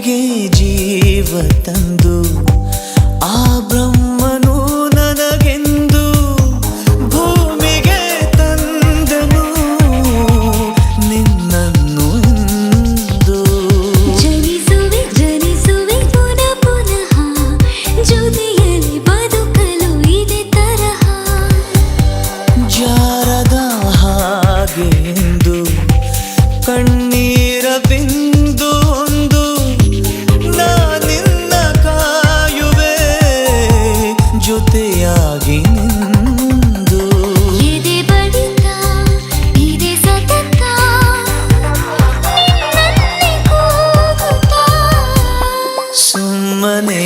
ಭೂಮಿಗೆ ಜೀವ ತಂದು ಆ ಬ್ರಹ್ಮನು ನನಗೆಂದು ಭೂಮಿಗೆ ತಂದನು ನಿನ್ನನ್ನು ಎಂದು. ಜನಿಸುವೆ ಜನಿಸುವೆ ಪುನಃ ಪುನಃ ಜೊತೆಯಲ್ಲಿ ಬದುಕಲು ಇದೇ ತರಹ. ಜಾರದ ಹಾಗೆ ಎಂದು ಕಣ್ಣೀರ ಬಿಂದು ಒಂದು ನಾನಿನ್ನ ಕಾಯುವೆ ಜೊತೆಯಾಗಿ ನಿಂದು. ಎದೆ ಬಡಿತ ಇದೆ ಸತತ ನಿನ್ನನ್ನೇ ಕೂಗುತ್ತಾ. ಸುಮ್ಮನೆ